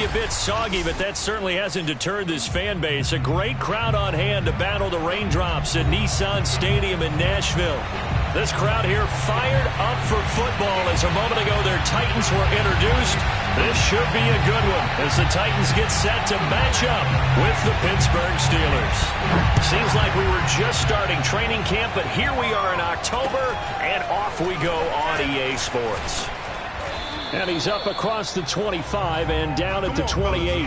be a bit soggy, but that certainly hasn't deterred this fan base. A great crowd on hand to battle the raindrops at Nissan Stadium in Nashville. This crowd here fired up for football as a moment ago their Titans were introduced. This should be a good one as the Titans get set to match up with the Pittsburgh Steelers. Seems like we were just starting training camp, but here we are in October, and off we go on EA Sports. And he's up across the 25 and down at the 28.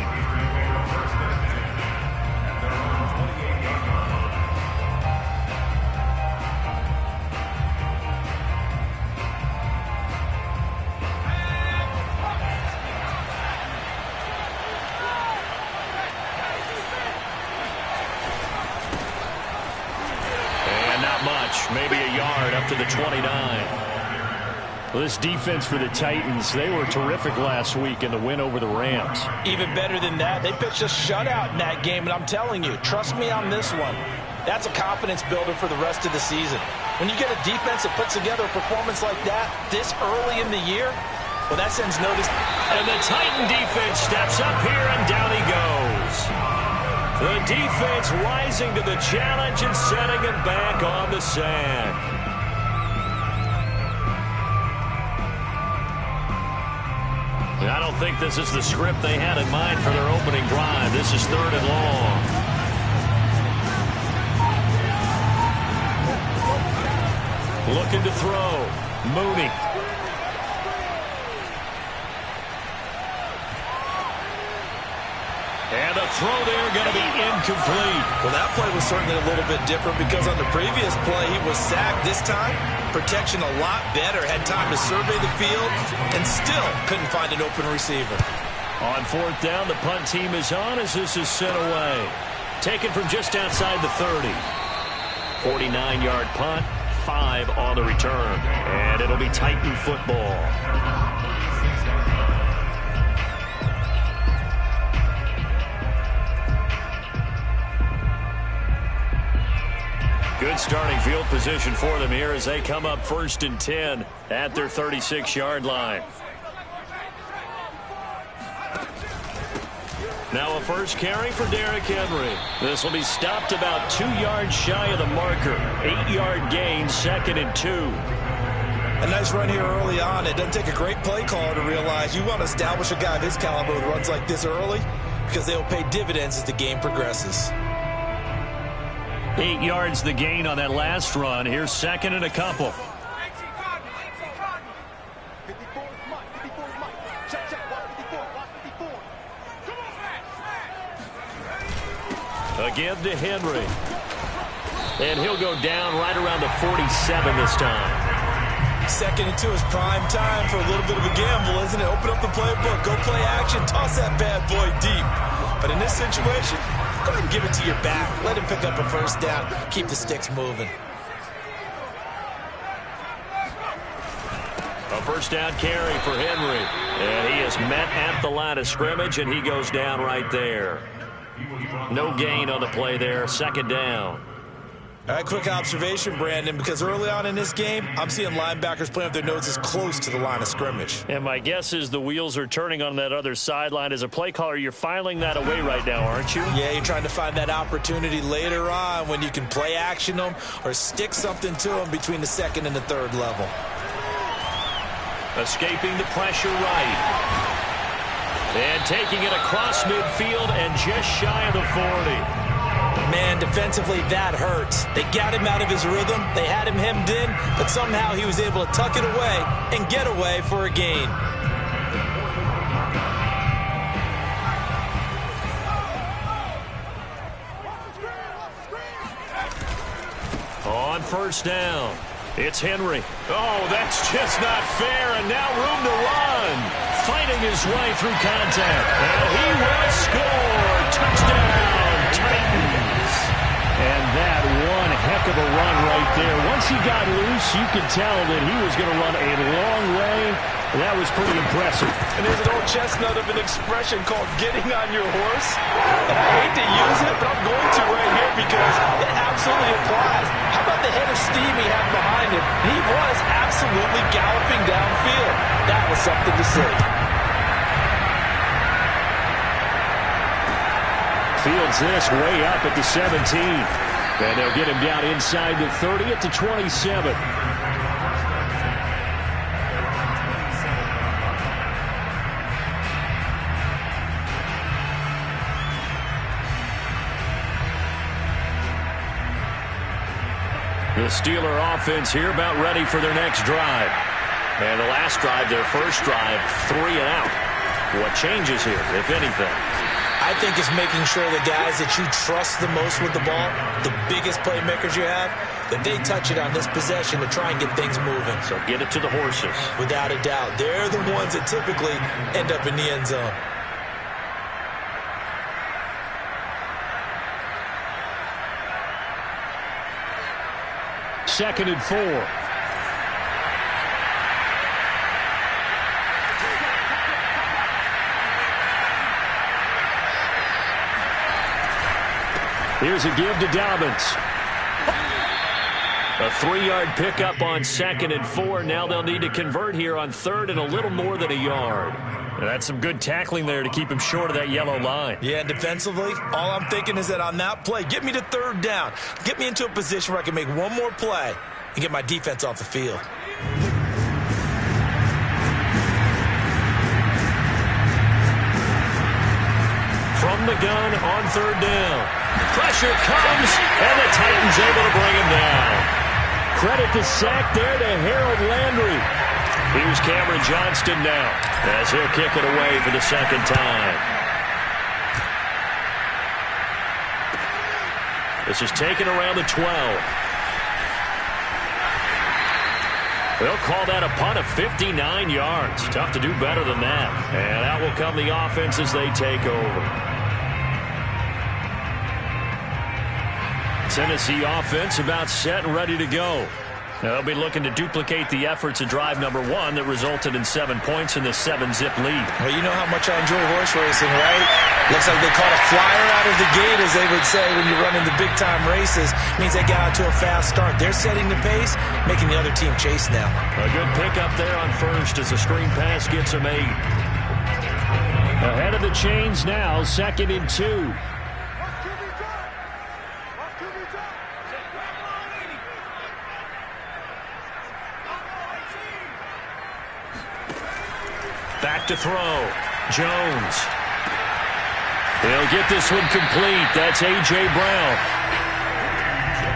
And not much, maybe a yard up to the 29. Well, this defense for the Titans, they were terrific last week in the win over the Rams. Even better than that, they pitched a shutout in that game, and I'm telling you, trust me on this one. That's a confidence builder for the rest of the season. When you get a defense that puts together a performance like that this early in the year, well, that sends notice. And the Titan defense steps up here, and down he goes. The defense rising to the challenge and setting him back on the sand. I don't think this is the script they had in mind for their opening drive. This is 3rd and long. Looking to throw. Mooney. And a throw there going to be incomplete. Well, that play was certainly a little bit different because on the previous play he was sacked. This time, protection a lot better. Had time to survey the field and still couldn't find an open receiver. On 4th down, the punt team is on as this is sent away. Taken from just outside the 30. 49-yard punt, 5 on the return. And it'll be Titan football. Good starting field position for them here as they come up 1st and 10 at their 36-yard line. Now a first carry for Derrick Henry. This will be stopped about 2 yards shy of the marker. 8-yard gain, 2nd and 2. A nice run here early on. It doesn't take a great play caller to realize you want to establish a guy of his caliber who runs like this early because they'll pay dividends as the game progresses. 8 yards the gain on that last run. Here's 2nd and a couple. Again to Henry. And he'll go down right around the 47 this time. 2nd and 2 is prime time for a little bit of a gamble, isn't it? Open up the playbook, go play action, toss that bad boy deep. But in this situation, go ahead and give it to your back. Let him pick up a first down. Keep the sticks moving. A first down carry for Henry. And he is met at the line of scrimmage, and he goes down right there. No gain on the play there. 2nd down. All right, quick observation, Brandon, because early on in this game, I'm seeing linebackers playing with their noses close to the line of scrimmage. And my guess is the wheels are turning on that other sideline. As a play caller, you're filing that away right now, aren't you? Yeah, you're trying to find that opportunity later on when you can play action them or stick something to them between the 2nd and the 3rd level. Escaping the pressure right. And taking it across midfield and just shy of the 40. Man, defensively, that hurts. They got him out of his rhythm. They had him hemmed in, but somehow he was able to tuck it away and get away for a gain. On 1st down, it's Henry. Oh, that's just not fair, and now room to run. Fighting his way through contact, and he will score. Touchdown, Titans. And that one heck of a run right there. Once he got loose, you could tell that he was going to run a long way. That was pretty impressive. And there's an old chestnut of an expression called getting on your horse. And I hate to use it, but I'm going to right here because it absolutely applies. How about the head of steam he had behind him? He was absolutely galloping downfield. That was something to see. Fields this way up at the 17. And they'll get him down inside the 30 at the 27. The Steeler offense here about ready for their next drive. And the last drive, their first drive, 3 and out. What changes here, if anything? I think it's making sure the guys that you trust the most with the ball, the biggest playmakers you have, that they touch it on this possession to try and get things moving. So get it to the horses. Without a doubt. They're the ones that typically end up in the end zone. Second and 4. Here's a give to Dobbins. A 3-yard pickup on second and 4. Now they'll need to convert here on third and a little more than a yard. And that's some good tackling there to keep him short of that yellow line. Yeah, and defensively, all I'm thinking is that on that play, get me to third down. Get me into a position where I can make one more play and get my defense off the field. From the gun on third down. Pressure comes, and the Titans able to bring him down. Credit the sack there to Harold Landry. Here's Cameron Johnston now, as he'll kick it away for the second time. This is taken around the 12. They'll call that a punt of 59 yards. Tough to do better than that. And out will come the offense as they take over. Tennessee offense about set and ready to go. Now they'll be looking to duplicate the efforts of drive number 1 that resulted in 7 points in the 7-zip lead. Well, you know how much I enjoy horse racing, right? Looks like they caught a flyer out of the gate, as they would say when you're running the big-time races. Means they got out to a fast start. They're setting the pace, making the other team chase now. A good pickup there on first as the screen pass gets them 8. Ahead of the chains now, second and 2. Back to throw. Jones. He'll get this one complete. That's A.J. Brown.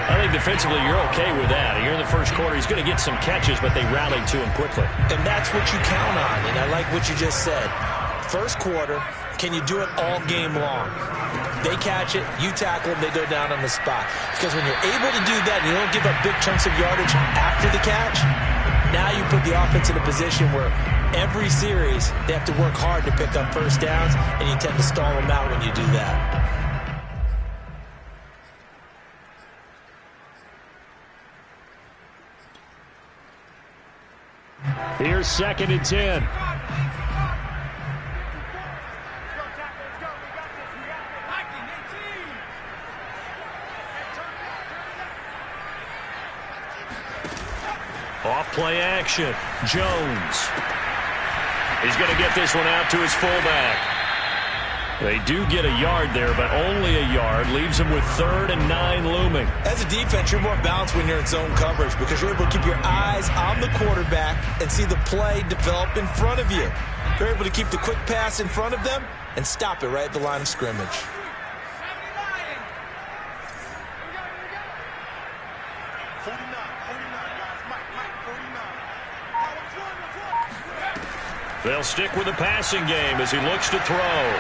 I think defensively you're okay with that. Here in the first quarter, he's going to get some catches, but they rallied to him quickly. And that's what you count on, and I like what you just said. First quarter, can you do it all game long? They catch it, you tackle them, they go down on the spot. Because when you're able to do that and you don't give up big chunks of yardage after the catch, now you put the offense in a position where every series they have to work hard to pick up first downs, and you tend to stall them out when you do that. Here's second and 10. Off play action. Jones. He's going to get this one out to his fullback. They do get a yard there, but only a yard. Leaves them with 3rd and 9 looming. As a defense, you're more balanced when you're in zone coverage because you're able to keep your eyes on the quarterback and see the play develop in front of you. You're able to keep the quick pass in front of them and stop it right at the line of scrimmage. They'll stick with the passing game as he looks to throw.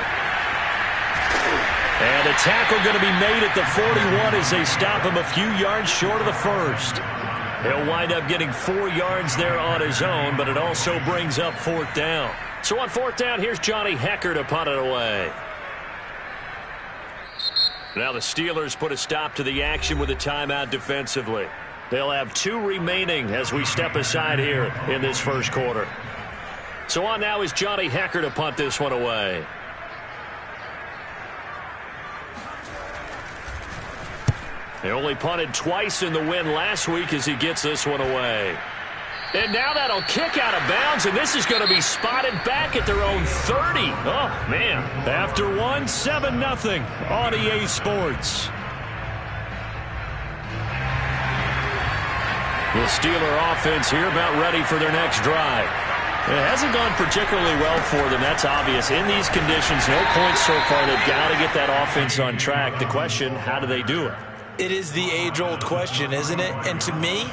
And a tackle going to be made at the 41 as they stop him a few yards short of the first. He'll wind up getting 4 yards there on his own, but it also brings up 4th down. So on 4th down, here's Johnny Hecker to punt it away. Now the Steelers put a stop to the action with a timeout defensively. They'll have 2 remaining as we step aside here in this first quarter. So on now is Johnny Hecker to punt this one away. He only punted twice in the win last week as he gets this one away. And now that'll kick out of bounds, and this is going to be spotted back at their own 30. Oh, man. After one, 7-0 on EA Sports. The Steeler offense here about ready for their next drive. It hasn't gone particularly well for them. That's obvious. In these conditions, no points so far. They've got to get that offense on track. The question, how do they do it? It is the age-old question, isn't it? And to me,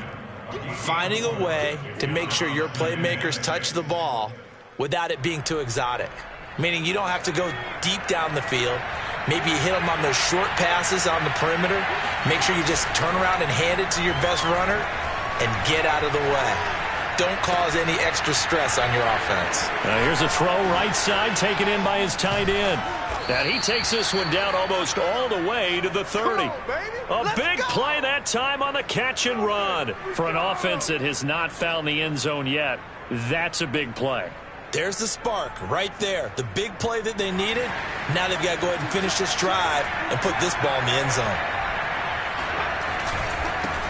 finding a way to make sure your playmakers touch the ball without it being too exotic. Meaning you don't have to go deep down the field. Maybe you hit them on those short passes on the perimeter. Make sure you just turn around and hand it to your best runner and get out of the way. Don't cause any extra stress on your offense. Here's a throw right side taken in by his tight end. And he takes this one down almost all the way to the 30. A big play that time on the catch and run. For an offense that has not found the end zone yet, that's a big play. There's the spark right there. The big play that they needed. Now they've got to go ahead and finish this drive and put this ball in the end zone.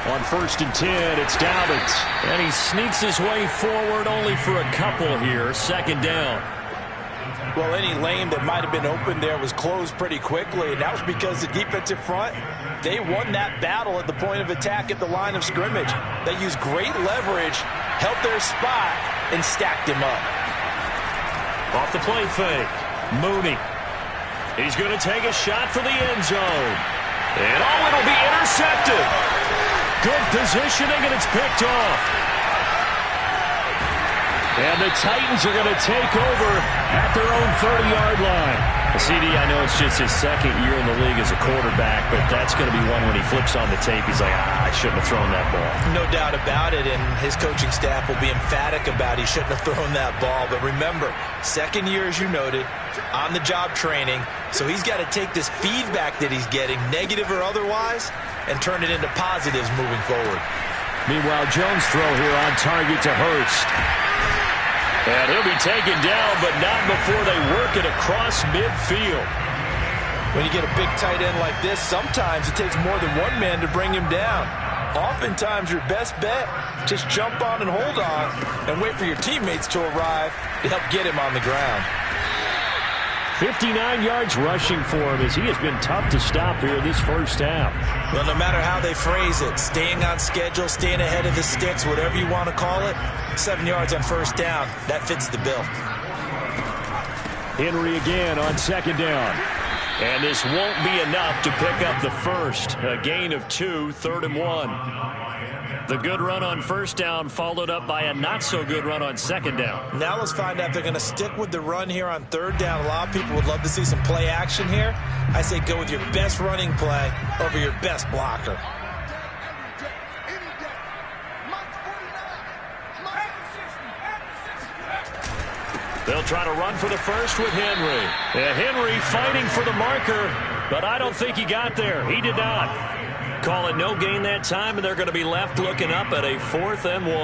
On 1st and 10, it's Dobbins. And he sneaks his way forward only for a couple here. 2nd down. Well, any lane that might have been open there was closed pretty quickly, and that was because the defensive front, they won that battle at the point of attack at the line of scrimmage. They used great leverage, held their spot, and stacked him up. Off the play fake, Mooney. He's going to take a shot for the end zone. And it'll be intercepted. Good positioning, and it's picked off. And the Titans are going to take over at their own 30-yard line. CD, I know it's just his 2nd year in the league as a quarterback, but that's going to be one when he flips on the tape. He's like, I shouldn't have thrown that ball. No doubt about it, and his coaching staff will be emphatic about he shouldn't have thrown that ball. But remember, 2nd year, as you noted, on-the-job training, so he's got to take this feedback that he's getting, negative or otherwise, and turn it into positives moving forward. Meanwhile, Jones' throw here on target to Hurst. And he'll be taken down, but not before they work it across midfield. When you get a big tight end like this, sometimes it takes more than one man to bring him down. Oftentimes, your best bet, just jump on and hold on and wait for your teammates to arrive to help get him on the ground. 59 yards rushing for him as he has been tough to stop here this first half. Well, no matter how they phrase it, staying on schedule, staying ahead of the sticks, whatever you want to call it, 7 yards on 1st down, that fits the bill. Henry again on 2nd down. And this won't be enough to pick up the first. A gain of 2, 3rd and 1. The good run on 1st down followed up by a not-so-good run on 2nd down. Now let's find out if they're going to stick with the run here on 3rd down. A lot of people would love to see some play action here. I say go with your best running play over your best blocker. They'll try to run for the first with Henry. And Henry fighting for the marker, but I don't think he got there. He did not. Call it no gain that time, and they're going to be left looking up at a 4th and 1.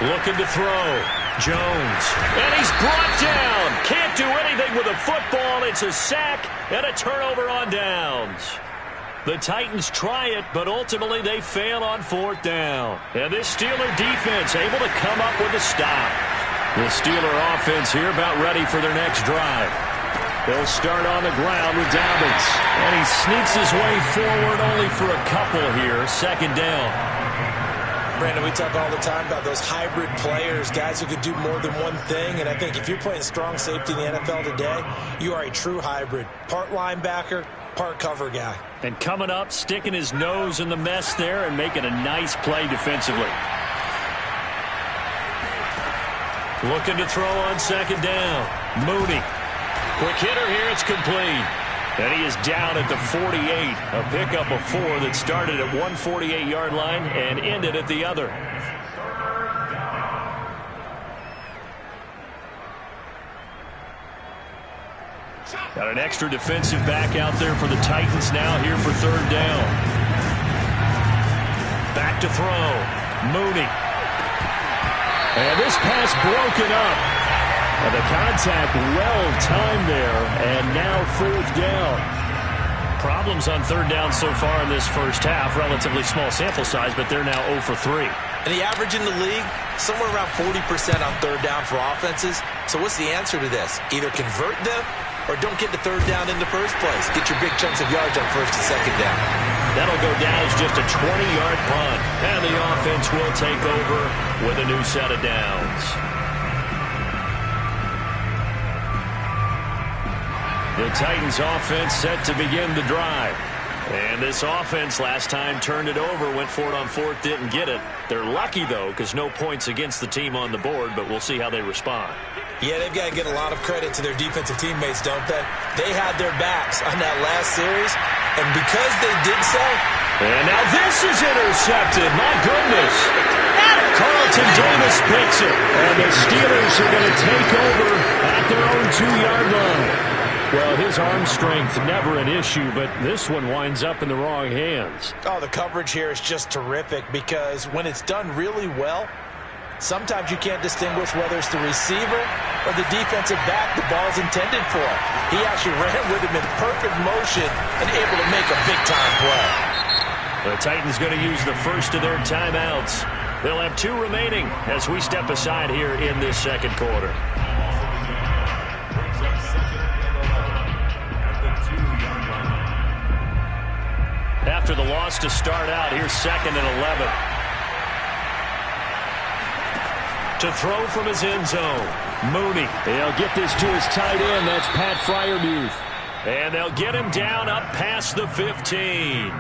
Looking to throw. Jones. And he's brought down. Can't do anything with a football. It's a sack and a turnover on downs. The Titans try it, but ultimately they fail on 4th down. And this Steeler defense able to come up with a stop. The Steeler offense here about ready for their next drive. They'll start on the ground with Dobbins. And he sneaks his way forward only for a couple here. 2nd down. Brandon, we talk all the time about those hybrid players, guys who can do more than one thing, and I think if you're playing strong safety in the NFL today, you are a true hybrid. Part linebacker, part cover guy. And coming up, sticking his nose in the mess there and making a nice play defensively. Looking to throw on 2nd down. Mooney. Quick hitter here, it's complete. And he is down at the 48. A pickup of 4 that started at 148-yard line and ended at the other. Got an extra defensive back out there for the Titans now here for 3rd down. Back to throw. Mooney. And this pass broken up. And the contact well timed there, and now fourth down. Problems on third down so far in this first half. Relatively small sample size, but they're now 0 for 3. And the average in the league, somewhere around 40% on third down for offenses. So what's the answer to this? Either convert them or don't get to third down in the first place. Get your big chunks of yards on first and second down. That'll go down as just a 20-yard punt. And the offense will take over with a new set of downs. The Titans offense set to begin the drive. And this offense last time turned it over, went for it on fourth, didn't get it. They're lucky, though, because no points against the team on the board, but we'll see how they respond. Yeah, they've got to get a lot of credit to their defensive teammates, don't they? They had their backs on that last series, and because they did so... And now this is intercepted. My goodness. Carlton Davis picks it. And the Steelers are going to take over at their own 2-yard line. Well, his arm strength, never an issue, but this one winds up in the wrong hands. Oh, the coverage here is just terrific because when it's done really well, sometimes you can't distinguish whether it's the receiver or the defensive back the ball's intended for. He actually ran with him in perfect motion and able to make a big-time play. The Titans going to use the first of their timeouts. They'll have 2 remaining as we step aside here in this second quarter. After the loss to start out, here's 2nd and 11. To throw from his end zone, Mooney. They'll get this to his tight end. That's Pat Freiermuth. And they'll get him down up past the 15.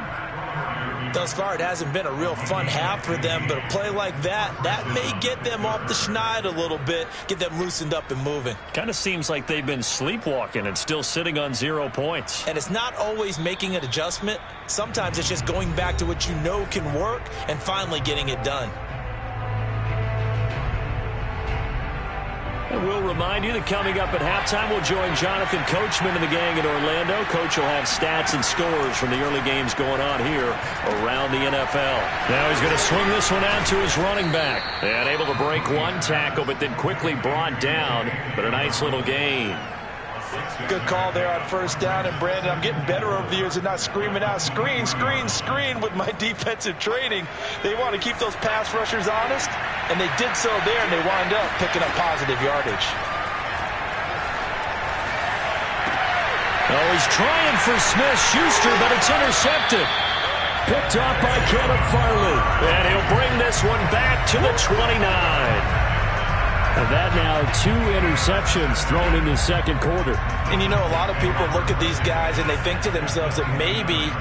Thus far, it hasn't been a real fun half for them, but a play like that may get them off the schneid a little bit, get them loosened up and moving. Kind of seems like they've been sleepwalking and still sitting on 0 points. And it's not always making an adjustment. Sometimes it's just going back to what you know can work and finally getting it done. And we'll remind you that coming up at halftime, we'll join Jonathan Coachman and the gang in Orlando. Coach will have stats and scores from the early games going on here around the NFL. Now he's going to swing this one out to his running back. And able to break one tackle, but then quickly brought down. But a nice little gain. Good call there on first down. And, Brandon, I'm getting better over the years and not screaming out, screen, screen, screen with my defensive training. They want to keep those pass rushers honest, and they did so there, and they wind up picking up positive yardage. Oh, he's trying for Smith-Schuster, but it's intercepted. Picked off by Caleb Farley. And he'll bring this one back to the 29. And that now 2 interceptions thrown in the second quarter. And you know, a lot of people look at these guys and they think to themselves that maybe,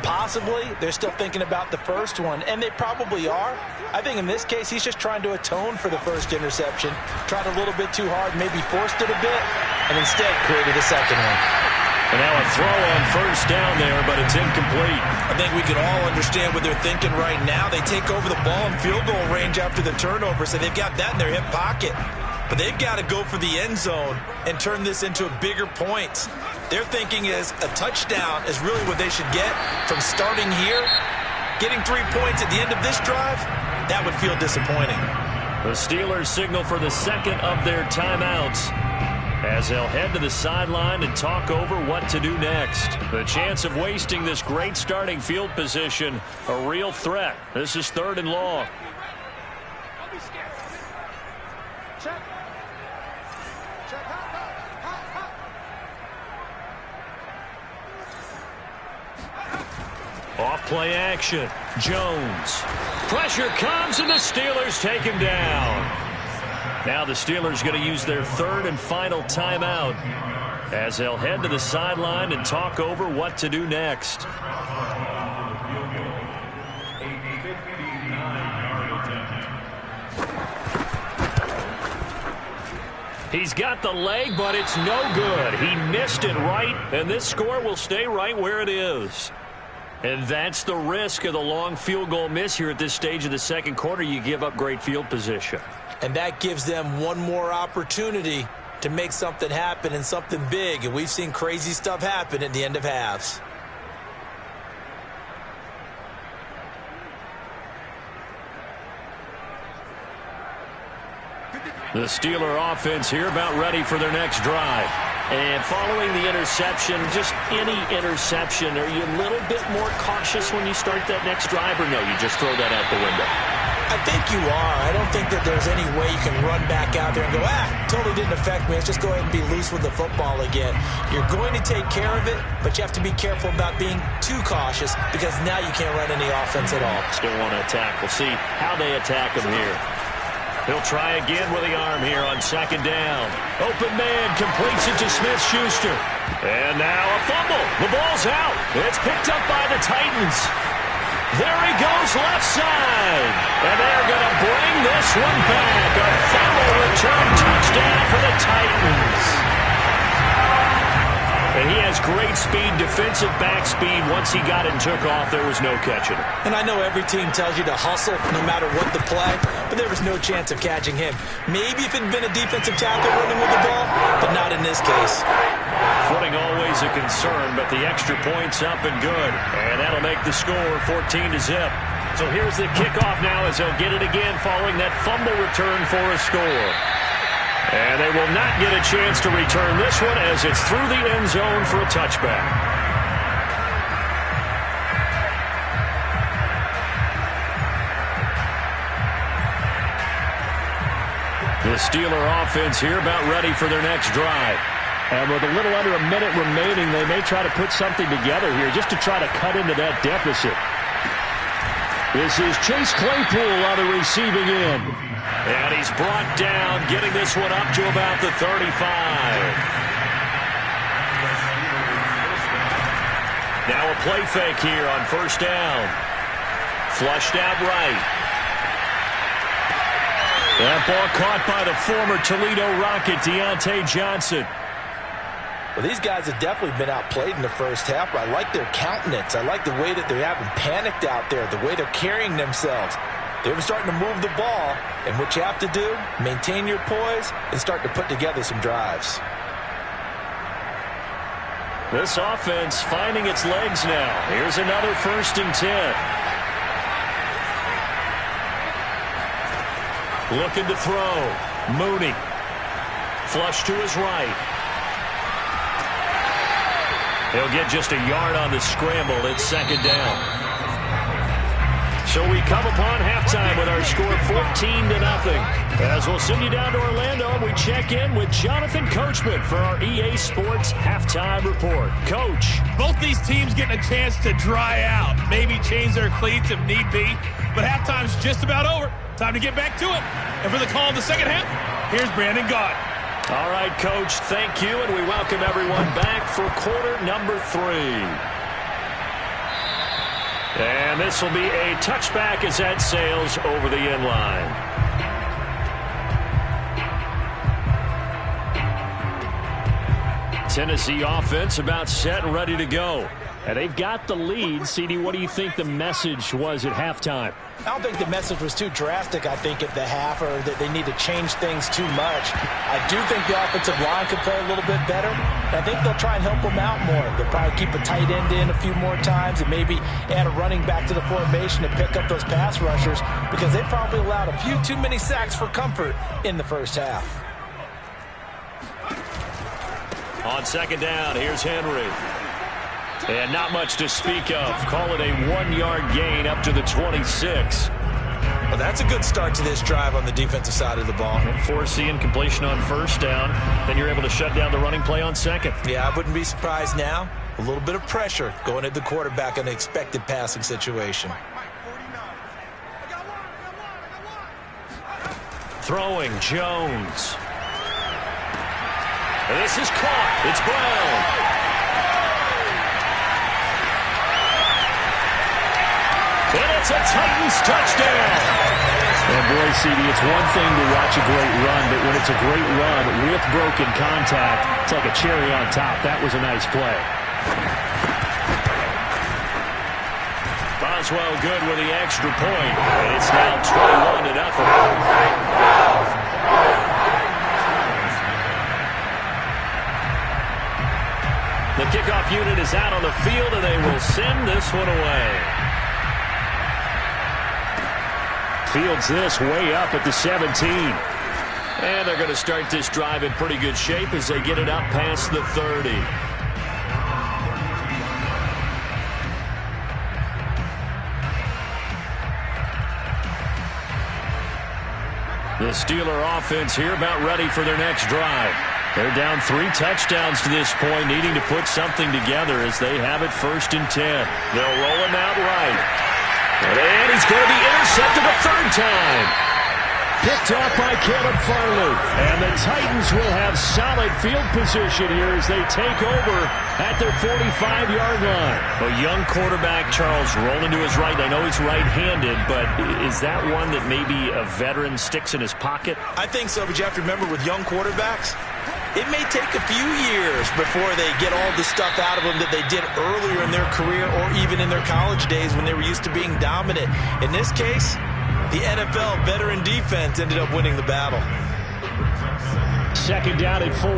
possibly, they're still thinking about the first one. And they probably are. I think in this case, he's just trying to atone for the first interception. Tried a little bit too hard, maybe forced it a bit, and instead created a second one. And now a throw on first down there, but it's incomplete. I think we can all understand what they're thinking right now. They take over the ball in field goal range after the turnover, so they've got that in their hip pocket. But they've got to go for the end zone and turn this into bigger points. Their thinking is a touchdown is really what they should get from starting here. Getting 3 points at the end of this drive, that would feel disappointing. The Steelers signal for the second of their timeouts as they'll head to the sideline and talk over what to do next. The chance of wasting this great starting field position, a real threat. This is 3rd and long. Off play action. Jones. Pressure comes and the Steelers take him down. Now the Steelers going to use their 3rd and final timeout as they'll head to the sideline and talk over what to do next. He's got the leg, but it's no good. He missed it right, and this score will stay right where it is. And that's the risk of the long field goal miss here at this stage of the second quarter. You give up great field position. And that gives them one more opportunity to make something happen and something big. And we've seen crazy stuff happen at the end of halves. The Steeler offense here about ready for their next drive. And following the interception, just any interception, are you a little bit more cautious when you start that next drive, or no, you just throw that out the window? I think you are. I don't think that there's any way you can run back out there and go, totally didn't affect me. Let's just go ahead and be loose with the football again. You're going to take care of it, but you have to be careful about being too cautious because now you can't run any offense at all. Still want to attack. We'll see how they attack him here. He'll try again with the arm here on second down. Open man completes it to Smith-Schuster. And now a fumble. The ball's out. It's picked up by the Titans. There he goes left side. And they're going to bring this one back. A fumble return touchdown for the Titans. And he has great speed, defensive back speed. Once he got it and took off, there was no catching him. And I know every team tells you to hustle no matter what the play, but there was no chance of catching him. Maybe if it had been a defensive tackle running with the ball, but not in this case. Footing always a concern, but the extra point's up and good. And that'll make the score 14-0. So here's the kickoff now as they'll get it again following that fumble return for a score. And they will not get a chance to return this one as it's through the end zone for a touchback. The Steeler offense here about ready for their next drive. And with a little under a minute remaining, they may try to put something together here just to try to cut into that deficit. This is Chase Claypool on the receiving end. And he's brought down, getting this one up to about the 35. Now a play fake here on first down. Flushed out right. That ball caught by the former Toledo Rocket, Deontay Johnson. Well, these guys have definitely been outplayed in the first half. I like their countenance. I like the way that they haven't panicked out there, the way they're carrying themselves. They're starting to move the ball, and what you have to do, maintain your poise and start to put together some drives. This offense finding its legs now. Here's another 1st and 10. Looking to throw. Mooney. Flush to his right. He'll get just a yard on the scramble. It's 2nd down. So we come upon halftime with our score 14-0. As we'll send you down to Orlando, and we check in with Jonathan Coachman for our EA Sports Halftime Report. Coach. Both these teams getting a chance to dry out, maybe change their cleats if need be, but halftime's just about over. Time to get back to it. And for the call of the second half, here's Brandon Gott. All right, Coach, thank you, and we welcome everyone back for quarter number 3. And this will be a touchback as that sails over the end line. Tennessee offense about set and ready to go. And they've got the lead. CD, what do you think the message was at halftime? I don't think the message was too drastic, I think, at the half, or that they need to change things too much. I do think the offensive line could play a little bit better. I think they'll try and help them out more. They'll probably keep a tight end in a few more times and maybe add a running back to the formation to pick up those pass rushers because they probably allowed a few too many sacks for comfort in the first half. On 2nd down, here's Henry. And not much to speak of. Call it a 1-yard gain up to the 26. Well, that's a good start to this drive on the defensive side of the ball. Force the incompletion on 1st down. Then you're able to shut down the running play on 2nd. Yeah, I wouldn't be surprised now. A little bit of pressure going at the quarterback in an expected passing situation. Throwing Jones. And this is caught. It's Brown. And it's a Titans touchdown. And boy, CD, it's one thing to watch a great run, but when it's a great run with broken contact, it's like a cherry on top. That was a nice play. Boswell good with the extra point. And it's now 21-0. The kickoff unit is out on the field, and they will send this one away. Fields this way up at the 17. And they're going to start this drive in pretty good shape as they get it up past the 30. The Steeler offense here about ready for their next drive. They're down 3 touchdowns to this point, needing to put something together as they have it 1st and 10. They'll roll him out right. And he's going to be intercepted a 3rd time. Picked off by Caleb Farley. And the Titans will have solid field position here as they take over at their 45-yard line. A young quarterback, Charles, rolling to his right. I know he's right-handed, but is that one that maybe a veteran sticks in his pocket? I think so, but you have to remember with young quarterbacks, it may take a few years before they get all the stuff out of them that they did earlier in their career or even in their college days when they were used to being dominant. In this case, the NFL veteran defense ended up winning the battle. 2nd down at 4.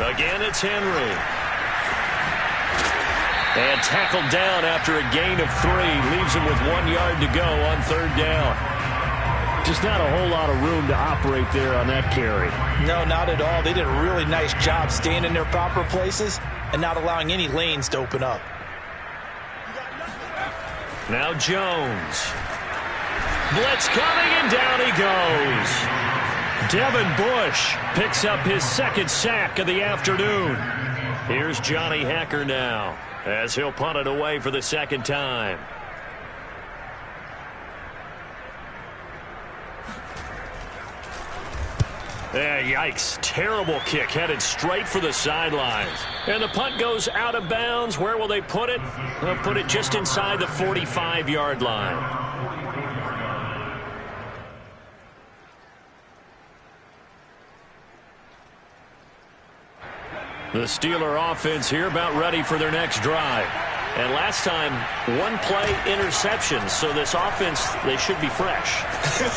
Again, it's Henry. And tackled down after a gain of 3. Leaves him with 1 yard to go on 3rd down. Just not a whole lot of room to operate there on that carry. No, not at all. They did a really nice job staying in their proper places and not allowing any lanes to open up. Now Jones. Blitz coming, and down he goes. Devin Bush picks up his 2nd sack of the afternoon. Here's Johnny Hacker now, as he'll punt it away for the 2nd time. Yikes. Terrible kick headed straight for the sidelines. And the punt goes out of bounds. Where will they put it? They'll put it just inside the 45-yard line. The Steeler offense here about ready for their next drive. And last time, 1-play interception. So this offense, they should be fresh.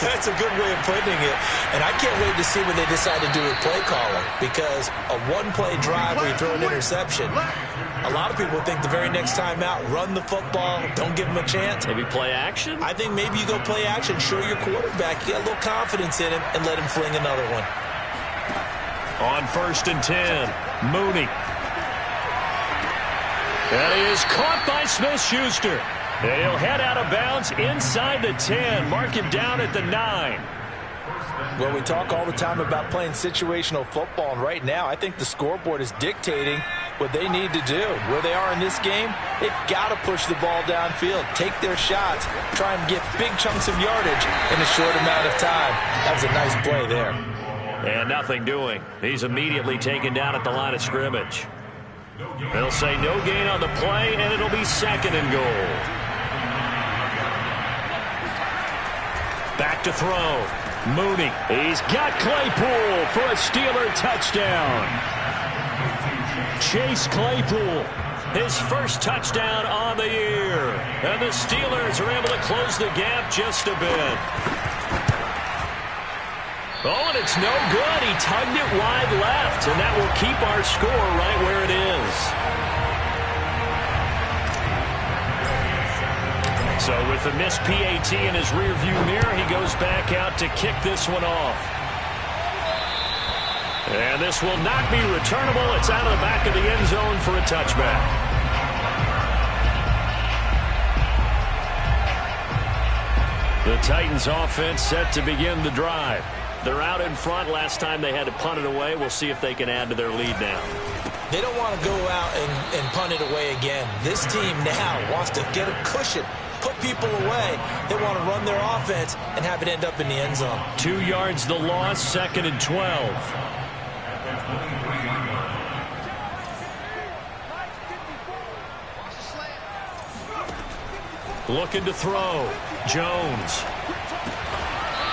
That's a good way of putting it. And I can't wait to see when they decide to do with play calling. Because a 1-play drive where you throw an interception, a lot of people think the very next time out, run the football, don't give them a chance. Maybe play action? I think maybe you go play action, show your quarterback, you got a little confidence in him, and let him fling another one. On 1st and 10, Mooney. That is caught by Smith-Schuster. He'll head out of bounds inside the 10. Mark him down at the 9. Well, we talk all the time about playing situational football, and right now I think the scoreboard is dictating what they need to do. Where they are in this game, they've got to push the ball downfield, take their shots, try and get big chunks of yardage in a short amount of time. That was a nice play there. And nothing doing. He's immediately taken down at the line of scrimmage. They'll say no gain on the play, and it'll be 2nd and goal. Back to throw. Mooney. He's got Claypool for a Steeler touchdown. Chase Claypool, his 1st touchdown on the year. And the Steelers are able to close the gap just a bit. Oh, and it's no good. He tugged it wide left, and that will keep our score right where it is. So with the missed PAT in his rearview mirror, he goes back out to kick this one off. And this will not be returnable. It's out of the back of the end zone for a touchback. The Titans offense set to begin the drive. They're out in front. Last time they had to punt it away. We'll see if they can add to their lead now. They don't want to go out and punt it away again. This team now wants to get a cushion, put people away. They want to run their offense and have it end up in the end zone. 2 yards the loss, 2nd and 12. Looking to throw. Jones.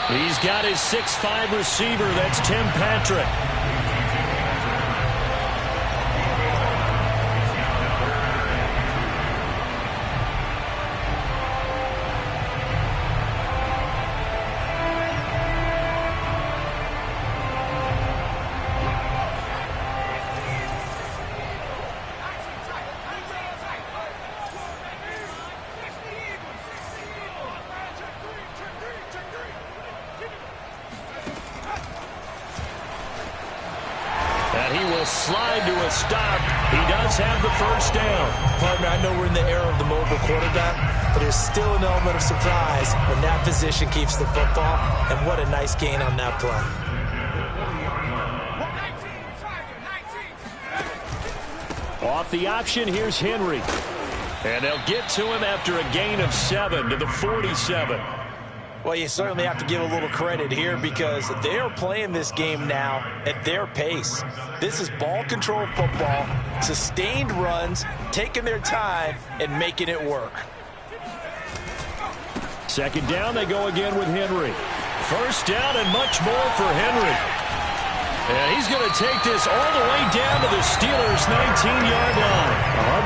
He's got his 6'5" receiver. That's Tim Patrick. He'll slide to a stop. He does have the first down. Partner, I know we're in the era of the mobile quarterback, but there's still an element of surprise when that position keeps the football, and what a nice gain on that play. Off the option, here's Henry. And they'll get to him after a gain of 7 to the 47. Well, you certainly have to give a little credit here because they are playing this game now at their pace. This is ball control football, sustained runs, taking their time, and making it work. Second down, they go again with Henry. First down and much more for Henry. And he's going to take this all the way down to the Steelers' 19-yard line.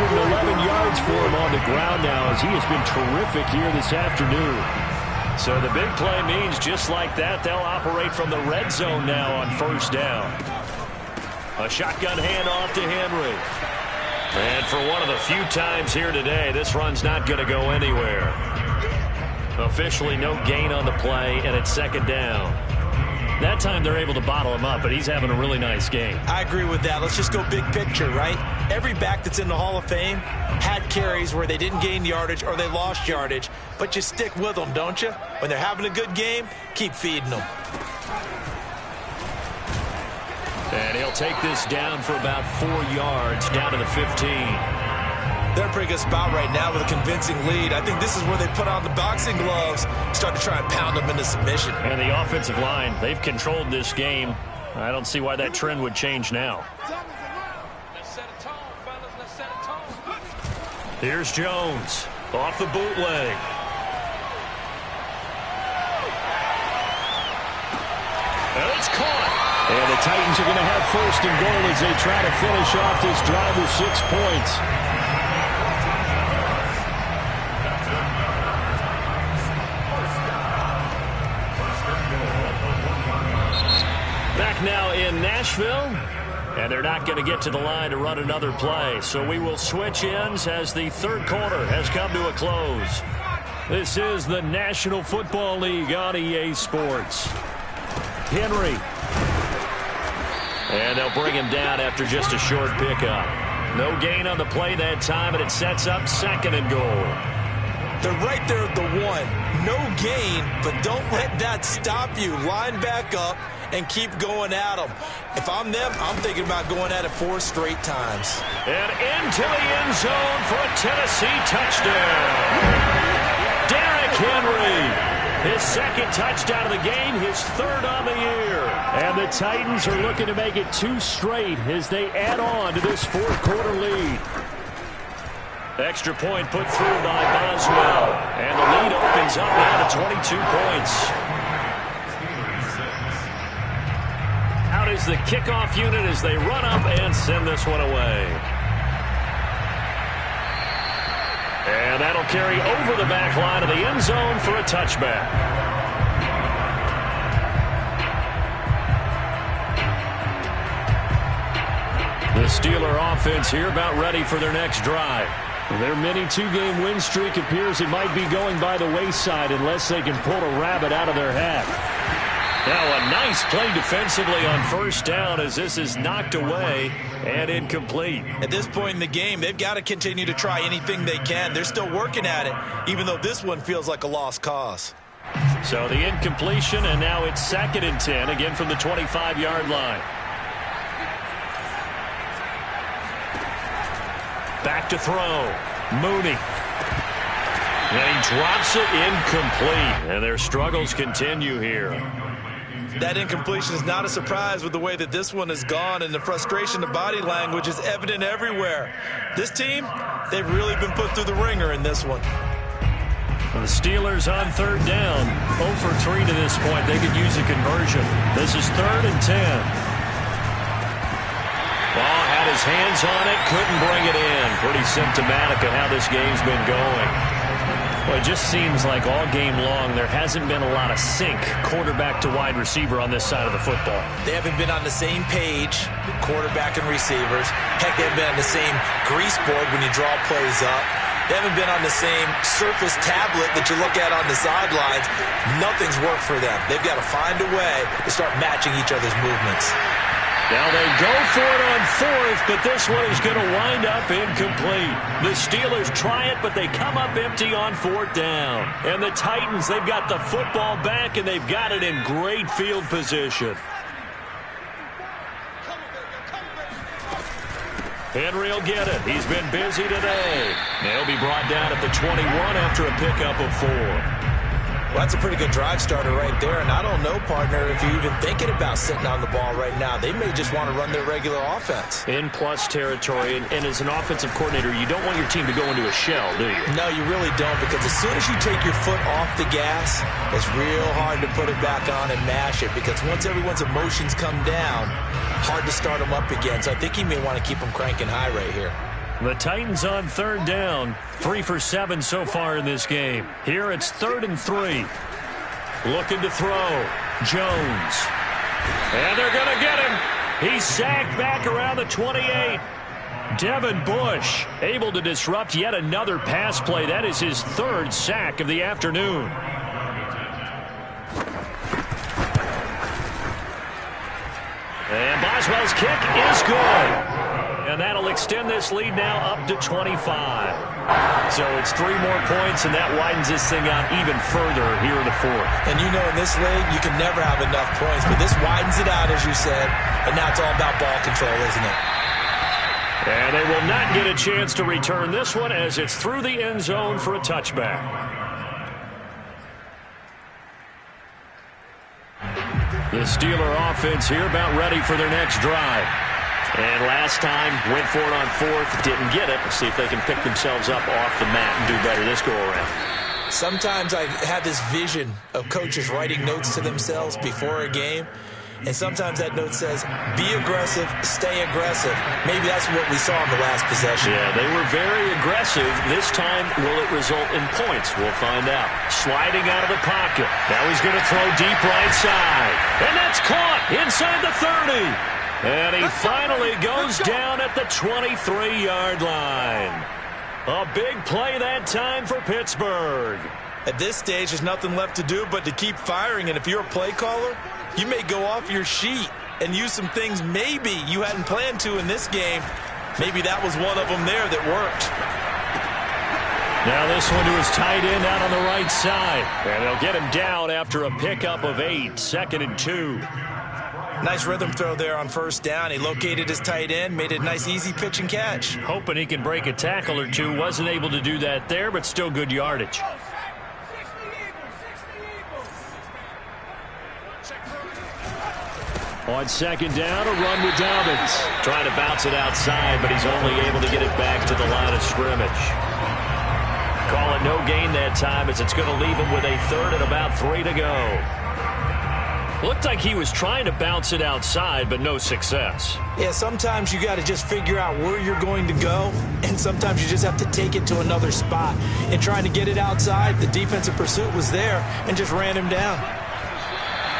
111 yards for him on the ground now as he has been terrific here this afternoon. So the big play means just like that, they'll operate from the red zone now on first down. A shotgun handoff to Henry. And for one of the few times here today, this run's not going to go anywhere. Officially no gain on the play, and it's second down. That time they're able to bottle him up, but he's having a really nice game. I agree with that. Let's just go big picture, right? Every back that's in the Hall of Fame had carries where they didn't gain yardage or they lost yardage, but you stick with them, don't you? When they're having a good game, keep feeding them. And he'll take this down for about 4 yards, down to the 15. They're in a pretty good spot right now with a convincing lead. I think this is where they put on the boxing gloves, start to try and pound them into submission. And the offensive line, they've controlled this game. I don't see why that trend would change now. Here's Jones off the bootleg. And it's caught. And the Titans are going to have first and goal as they try to finish off this drive with 6 points. Back now in Nashville, and they're not going to get to the line to run another play. So we will switch ends as the third quarter has come to a close. This is the National Football League on EA Sports. Henry. And they'll bring him down after just a short pickup. No gain on the play that time, and it sets up second and goal. They're right there at the 1. No gain, but don't let that stop you. Line back up and keep going at them. If I'm them, I'm thinking about going at it 4 straight times. And into the end zone for a Tennessee touchdown. Derrick Henry, his second touchdown of the game, his third on the year. And the Titans are looking to make it 2 straight as they add on to this fourth quarter lead. Extra point put through by Boswell. And the lead opens up now to 22 points. Out is the kickoff unit as they run up and send this one away. And that'll carry over the back line of the end zone for a touchback. The Steeler offense here about ready for their next drive. Their mini 2-game win streak appears it might be going by the wayside unless they can pull a rabbit out of their hat. Now a nice play defensively on first down as this is knocked away and incomplete. At this point in the game, they've got to continue to try anything they can. They're still working at it, even though this one feels like a lost cause. So the incompletion, and now it's 2nd and 10, again from the 25-yard line. Back to throw. Mooney. And he drops it incomplete. And their struggles continue here. That incompletion is not a surprise with the way that this one has gone, and the frustration, the body language is evident everywhere. This team, they've really been put through the ringer in this one. The Steelers on third down. 0 for 3 to this point. They could use a conversion. This is 3rd and 10. Ball had his hands on it, couldn't bring it in. Pretty symptomatic of how this game's been going. Well, it just seems like all game long there hasn't been a lot of sync quarterback to wide receiver on this side of the football. They haven't been on the same page, quarterback and receivers. Heck, they haven't been on the same grease board when you draw plays up. They haven't been on the same surface tablet that you look at on the sidelines. Nothing's worked for them. They've got to find a way to start matching each other's movements. Now they go for it on fourth, but this one is going to wind up incomplete. The Steelers try it, but they come up empty on fourth down. And the Titans, they've got the football back, and they've got it in great field position. Henry will get it. He's been busy today. They'll be brought down at the 21 after a pickup of 4. Well, that's a pretty good drive starter right there, and I don't know, partner, if you're even thinking about sitting on the ball right now. They may just want to run their regular offense. In plus territory, and as an offensive coordinator, you don't want your team to go into a shell, do you? No, you really don't, because as soon as you take your foot off the gas, it's real hard to put it back on and mash it, because once everyone's emotions come down, hard to start them up again. So I think he may want to keep them cranking high right here. The Titans on third down, 3 for 7 so far in this game. Here it's 3rd and 3. Looking to throw. Jones. And they're going to get him. He's sacked back around the 28. Devin Bush able to disrupt yet another pass play. That is his 3rd sack of the afternoon. And Boswell's kick is good. And that'll extend this lead now up to 25. So it's 3 more points, and that widens this thing out even further here in the 4th. And you know, in this league, you can never have enough points, but this widens it out, as you said, and now it's all about ball control, isn't it? And they will not get a chance to return this one as it's through the end zone for a touchback. The Steeler offense here about ready for their next drive. And last time, went for it on 4th, didn't get it. Let's see if they can pick themselves up off the mat and do better this go-around. Sometimes I have this vision of coaches writing notes to themselves before a game. And sometimes that note says, be aggressive, stay aggressive. Maybe that's what we saw in the last possession. Yeah, they were very aggressive. This time, will it result in points? We'll find out. Sliding out of the pocket. Now he's going to throw deep right side. And that's caught inside the 30. And he finally goes down at the 23-yard line. A big play that time for Pittsburgh. At this stage, there's nothing left to do but to keep firing. And if you're a play caller, you may go off your sheet and use some things maybe you hadn't planned to in this game. Maybe that was one of them there that worked. Now this one to his tight end out on the right side. And they'll get him down after a pickup of 8, 2nd and 2. Nice rhythm throw there on 1st down. He located his tight end, made it a nice, easy pitch and catch. Hoping he can break a tackle or two. Wasn't able to do that there, but still good yardage. On 2nd down, a run with Dobbins. Trying to bounce it outside, but he's only able to get it back to the line of scrimmage. Call it no gain that time as it's going to leave him with a 3rd and about 3 to go. Looked like he was trying to bounce it outside, but no success. Yeah, sometimes you got to just figure out where you're going to go, and sometimes you just have to take it to another spot. In trying to get it outside, the defensive pursuit was there and just ran him down.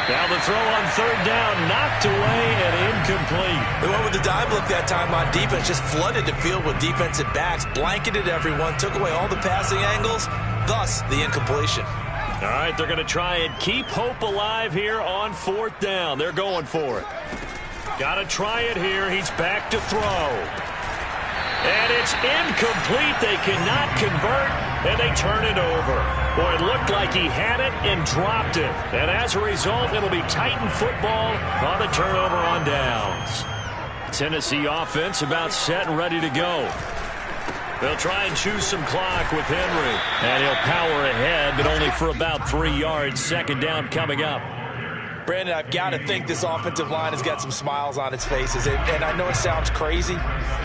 Now the throw on 3rd down, knocked away and incomplete. They went with the dive look that time on defense, just flooded the field with defensive backs, blanketed everyone, took away all the passing angles, thus the incompletion. All right, they're going to try and keep hope alive here on 4th down. They're going for it. Got to try it here. He's back to throw. And it's incomplete. They cannot convert, and they turn it over. Boy, it looked like he had it and dropped it. And as a result, it'll be Titan football on the turnover on downs. Tennessee offense about set and ready to go. They'll try and choose some clock with Henry. And he'll power ahead, but only for about 3 yards. 2nd down coming up. Brandon, I've got to think this offensive line has got some smiles on its faces. And I know it sounds crazy,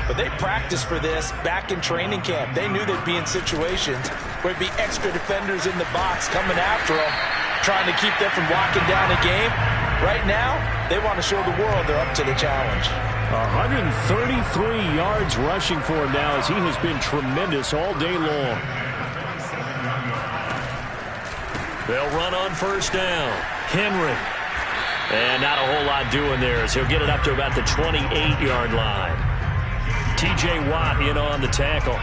but they practiced for this back in training camp. They knew they'd be in situations where there'd be extra defenders in the box coming after them, trying to keep them from locking down a game. Right now, they want to show the world they're up to the challenge. 133 yards rushing for him now as he has been tremendous all day long. They'll run on 1st down. Henry. And not a whole lot doing there as he'll get it up to about the 28-yard line. T.J. Watt in on the tackle.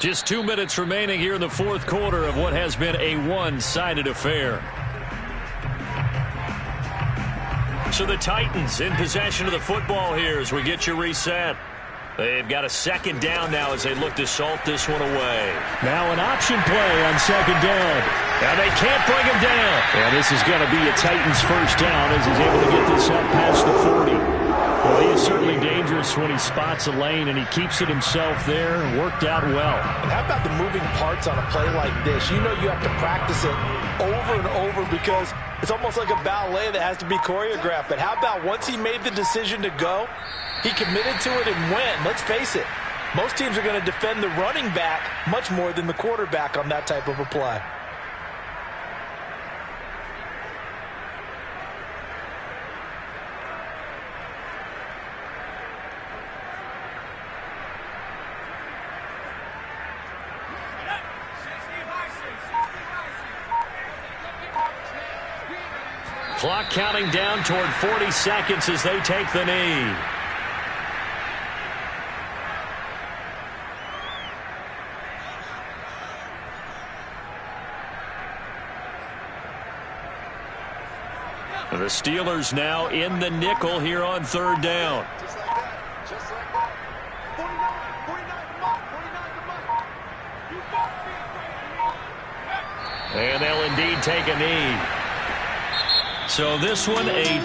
Just 2 minutes remaining here in the fourth quarter of what has been a one-sided affair. So the Titans in possession of the football here as we get you reset. They've got a second down now as they look to salt this one away. Now an option play on second down. And they can't bring him down. And this is going to be a Titans first down as he's able to get this up past the 40. Well, he is certainly dangerous when he spots a lane, and he keeps it himself there and worked out well. And how about the moving parts on a play like this? You know you have to practice it over and over because it's almost like a ballet that has to be choreographed. But how about once he made the decision to go, he committed to it and went. Let's face it, most teams are going to defend the running back much more than the quarterback on that type of a play. Clock counting down toward 40 seconds as they take the knee. The Steelers now in the nickel here on third down. Just like that. Just like that. 49, 49, come on. 49, come on. And they'll indeed take a knee. So this one a